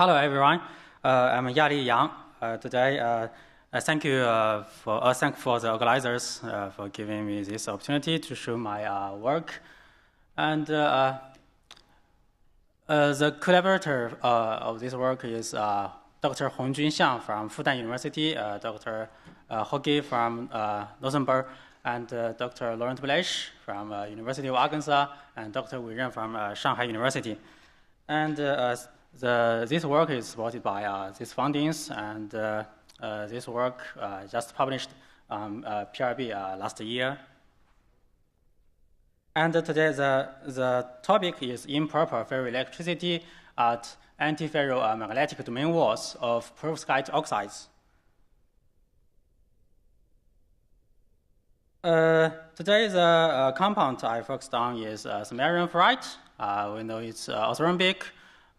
Hello, everyone. I'm Yali Yang. Today, thank you for the organizers for giving me this opportunity to show my work. And the collaborator of this work is Dr. Hongjun Xiang from Fudan University, Dr. Hoge from Nothenburg, and Dr. Laurent Blesch from University of Arkansas, and Dr. Wei Ren from Shanghai University. And this work is supported by these fundings, and this work just published on PRB last year. And today the topic is improper ferroelectricity at antiferromagnetic domain walls of perovskite oxides. Today the compound I focused on is samarium ferrite. We know it's orthorhombic.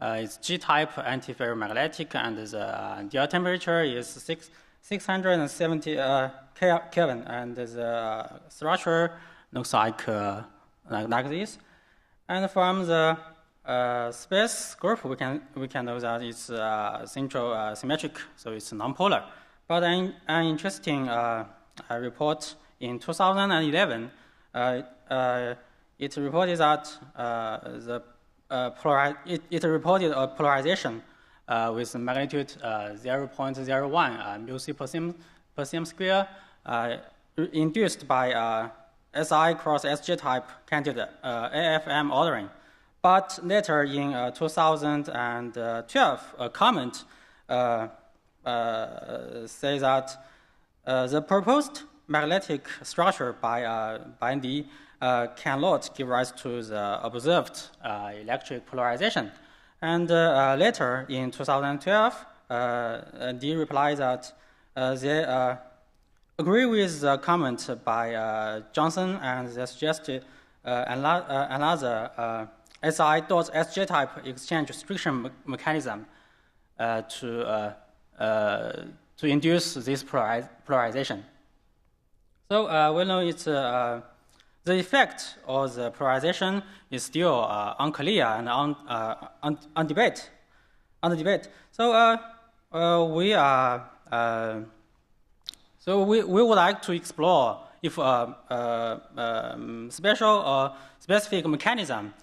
It's G-type antiferromagnetic, and the ideal temperature is 670 Kelvin, and the structure looks like this. And from the space group, we can know that it's central symmetric, so it's nonpolar. But an interesting report in 2011, it reported that it reported a polarization with magnitude 0.01 μc per cm square induced by Si cross Sj type candidate AFM ordering. But later in 2012, a comment says that the proposed magnetic structure by Li cannot give rise to the observed electric polarization. And later in 2012, Li replied that they agree with the comment by Johnson, and they suggested another Si.Sj type exchange restriction mechanism to induce this polarization. So we know it's the effect of the polarization is still unclear and under debate. So we would like to explore if specific mechanism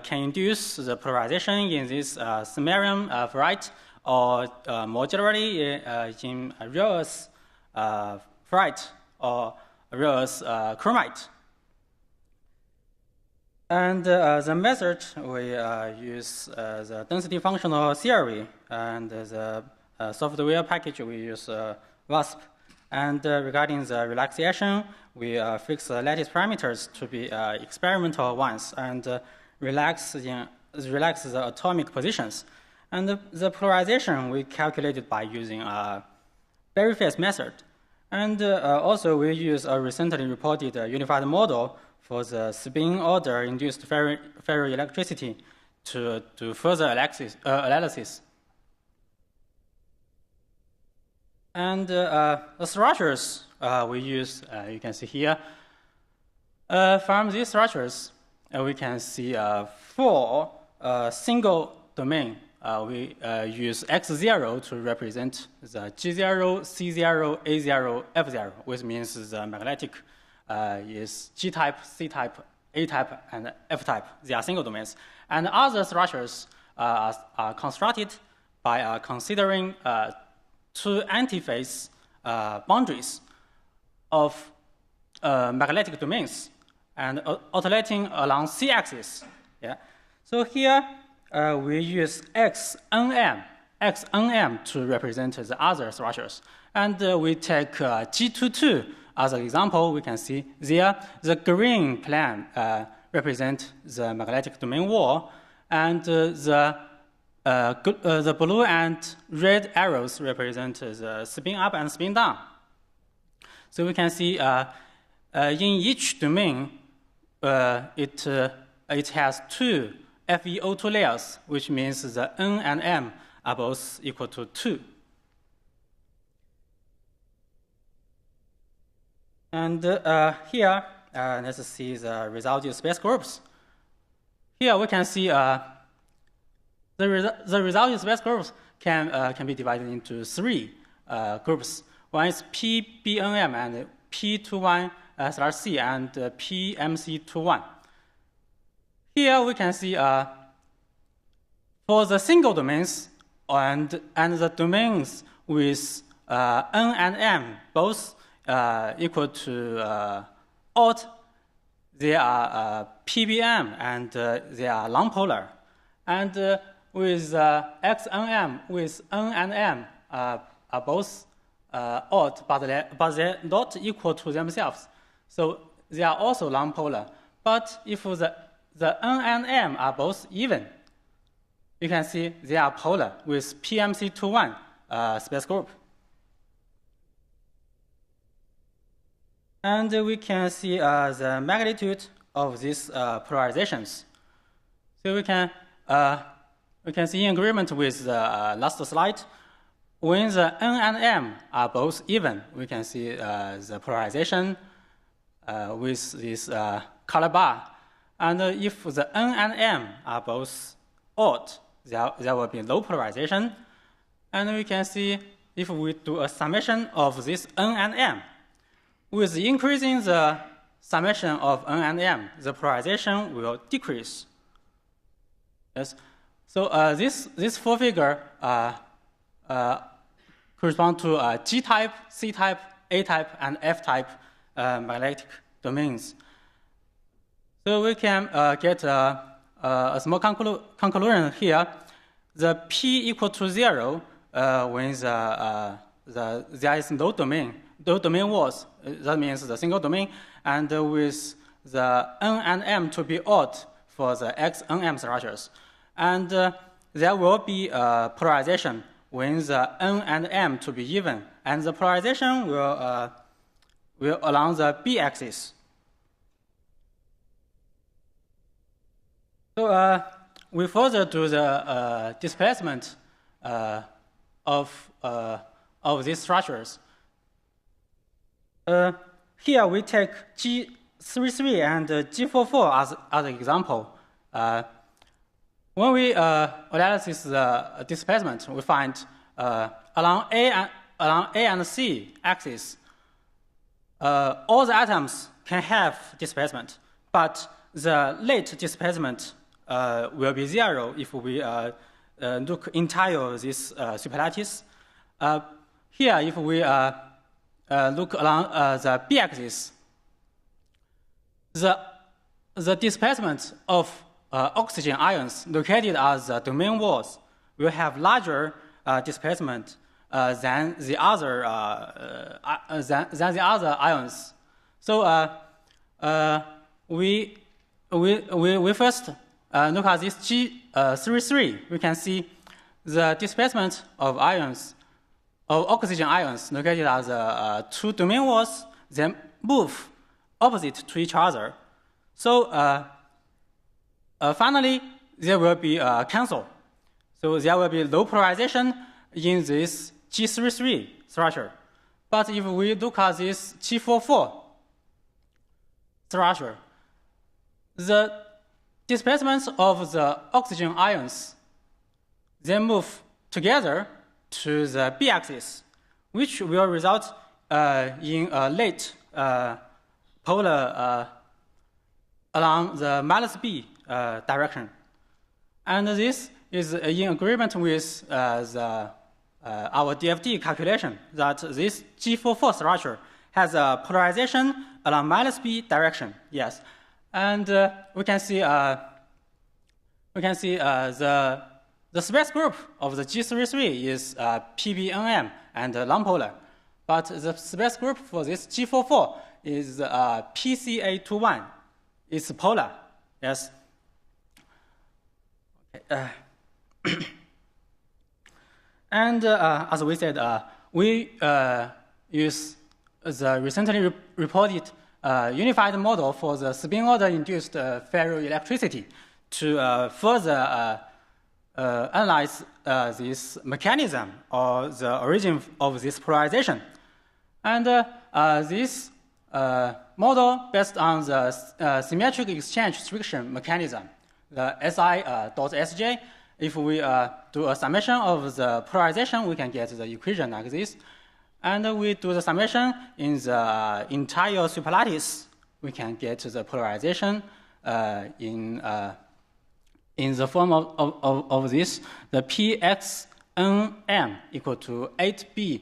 can induce the polarization in this samarium ferrite, or more generally in rare earth ferrite or rare earth chromite. And the method we use the density functional theory, and the software package we use WASP. And regarding the relaxation, we fix the lattice parameters to be experimental ones, and relax the atomic positions. And the polarization we calculated by using a Berry phase method. And also we use a recently reported unified model for the spin order induced ferroelectricity to do further analysis. And the structures we use, you can see here. From these structures, we can see 4 single domain. We use X0 to represent the G0, C0, A0, F0, which means the magnetic is G-type, C-type, A-type, and F-type. They are single domains. And other structures are constructed by considering 2 antiphase boundaries of magnetic domains and alternating along C-axis. Yeah. So here we use XNM to represent the other structures. And we take G22 as an example. We can see there the green plane represent the magnetic domain wall, and the blue and red arrows represent the spin up and spin down. So we can see in each domain, it has 2 FeO2 layers, which means the N and M are both equal to 2. And here, let's see the resulting space groups. Here we can see the the resulting space groups can be divided into three groups. One is PBNM and P21/C and PMC21. Here we can see for the single domains and the domains with N and M both equal to odd, they are PBM and they are non-polar. And with XNM, with N and M are both odd, but they're not equal to themselves. So they are also non-polar. But if the N and M are both even, you can see they are polar with PMC21 space group. And we can see the magnitude of these polarizations. So we can see in agreement with the last slide, when the N and M are both even, we can see the polarization with this color bar. And if the N and M are both odd, there will be low polarization. And we can see if we do a summation of this N and M, with increasing the summation of N and M, the polarization will decrease. Yes. So this four figure correspond to G-type, C-type, A-type, and F-type magnetic domains. So we can get a small conclusion here. The P equal to 0 when there is no domain walls. That means the single domain, and with the N and M to be odd for the XNM structures. And there will be polarization when the N and M to be even, and the polarization will along the B axis. So we further do the displacement of these structures. Here we take G33 and G44 as an example. When we analyze the displacement, we find along A and C axis, all the atoms can have displacement, but the late displacement will be 0 if we look entire this superlattice. Here, if we look along the B-axis, the displacement of oxygen ions located as the domain walls will have larger displacement than the other ions. So we first look at this G33. We can see the displacement of ions, of oxygen ions located as two domain walls, then move opposite to each other. So finally, there will be cancel. So there will be low polarization in this G33 structure. But if we look at this G44 structure, the displacement of the oxygen ions then move together to the B-axis, which will result in a late polar along the -B direction. And this is in agreement with our DFT calculation that this G44 structure has a polarization along -B direction. Yes, and we can see the space group of the G33 is PBNM and non-polar, but the space group for this G44 is PCA21. It's polar. Yes. Okay. And as we said, we use the recently reported unified model for the spin order-induced ferroelectricity to further analyze this mechanism or the origin of this polarization. And this model based on the symmetric exchange friction mechanism, the SI.SJ, if we do a summation of the polarization, we can get the equation like this. And we do the summation in the entire superlattice, we can get the polarization in the form of this, the pxnm equal to 8b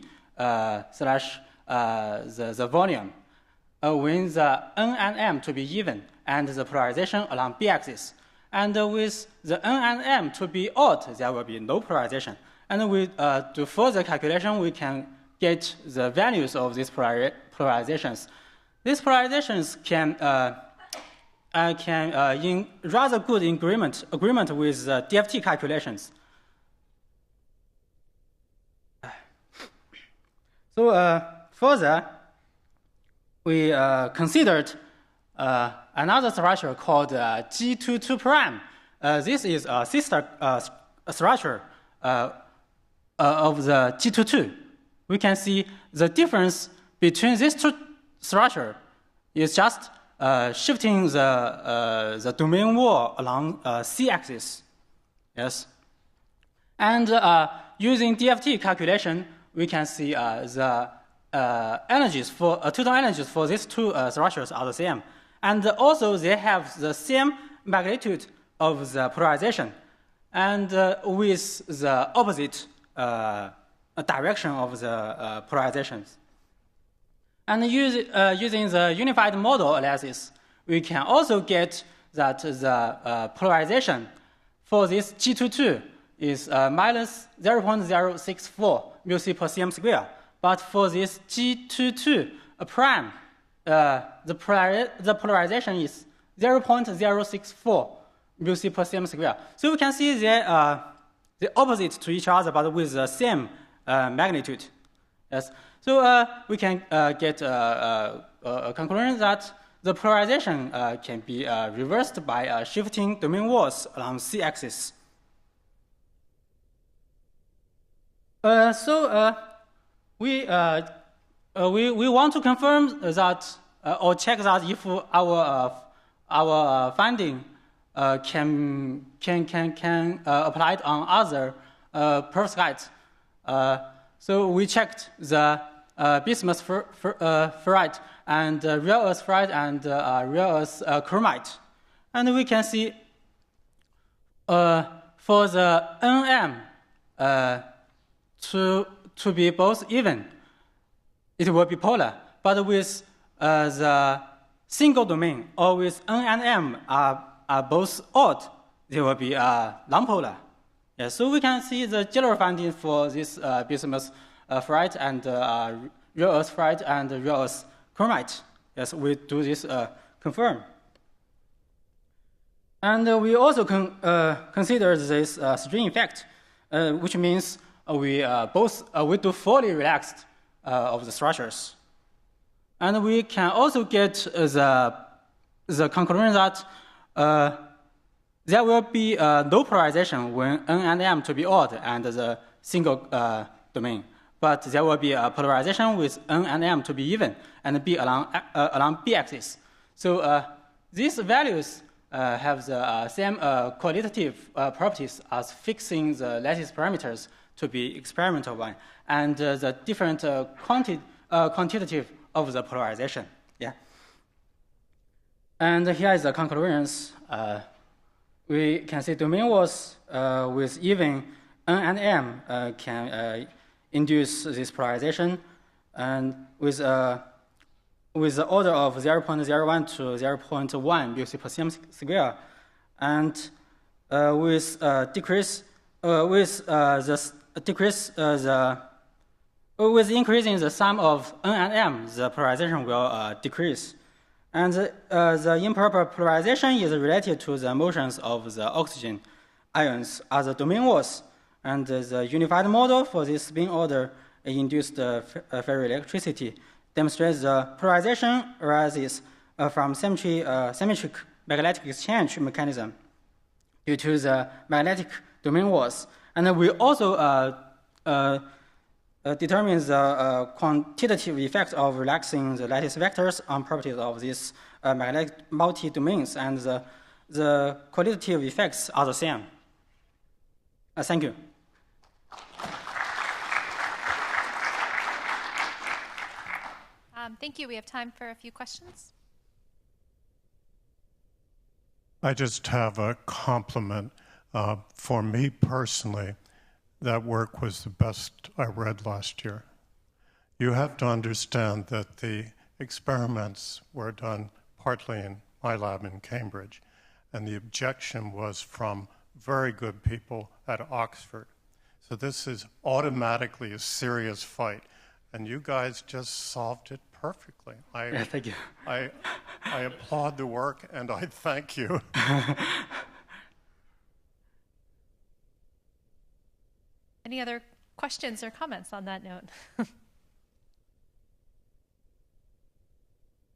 slash the volume. When the n and m to be even and the polarization along b-axis. And with the n and m to be odd, there will be no polarization. And we do further calculation, we can get the values of these polarizations. These polarizations can in rather good agreement with DFT calculations. So further, we considered another structure called G22 prime. This is a sister structure of the G22. We can see the difference between these two structures is just shifting the domain wall along C-axis. Yes. And using DFT calculation, we can see the energies for total energies for these two structures are the same. And also they have the same magnitude of the polarization and with the opposite direction of the polarizations. And using the unified model analysis, we can also get that the polarization for this G22 is minus 0.064 μc per cm square. But for this G22 prime, the polarization is 0.064 μc per cm square. So we can see they are the opposite to each other, but with the same magnitude. Yes. So we can get a conclusion that the polarization can be reversed by shifting domain walls along C-axis. We want to confirm that or check that if our finding can apply on other perovskites. So we checked the bismuth ferrite and real earth ferrite and real earth chromite, and we can see for the Nm to be both even, it will be polar. But with the single domain, or with N and M are both odd, they will be nonpolar. Yeah, so we can see the general finding for this bismuth ferrite and real earth ferrite and real earth chromite. Yes, we do this confirm. And we also consider this string effect, which means we do fully relaxed of the structures. And we can also get the conclusion that there will be no polarization when N and M to be odd and the single domain. But there will be a polarization with N and M to be even and be along B-axis. So these values have the same qualitative properties as fixing the lattice parameters to be experimental one, and the different quantitative of the polarization. Yeah. And here is the conclusions. We can see domain walls with even N and M can induce this polarization, and with the order of 0.01 to 0.1 μc per cm square, and with increasing the sum of N and M, the polarization will decrease. And the improper polarization is related to the motions of the oxygen ions as the domain walls. And the unified model for this spin order induced ferroelectricity demonstrates the polarization arises from symmetric magnetic exchange mechanism due to the magnetic domain walls. And we also determine the quantitative effect of relaxing the lattice vectors on properties of these magnetic multi-domains, and the qualitative effects are the same. Thank you. Thank you. We have time for a few questions. I just have a compliment. For me personally, that work was the best I read last year. You have to understand that the experiments were done partly in my lab in Cambridge, and the objection was from very good people at Oxford. So this is automatically a serious fight, and you guys just solved it perfectly. Thank you. I applaud the work, and I thank you. Any other questions or comments on that note?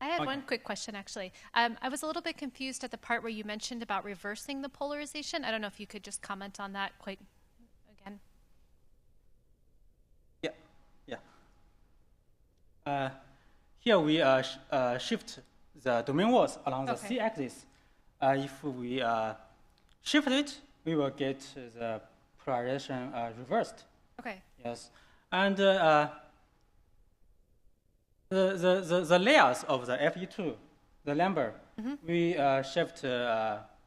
I had one quick question, actually. I was a little bit confused at the part where you mentioned about reversing the polarization. I don't know if you could just comment on that quite again. Yeah. Here we shift the domain walls along the z-axis. If we shift it, we will get the polarization reversed. Okay. Yes. And the layers of the Fe2, the number, we shift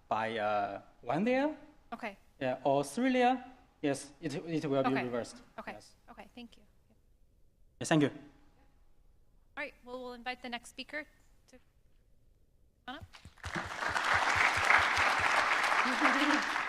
by 1 layer. Okay. Yeah, or 3 layer. Yes, it will be reversed. Okay. Yes. Okay. Thank you. Yes, thank you. All right. Well, we'll invite the next speaker to come on up.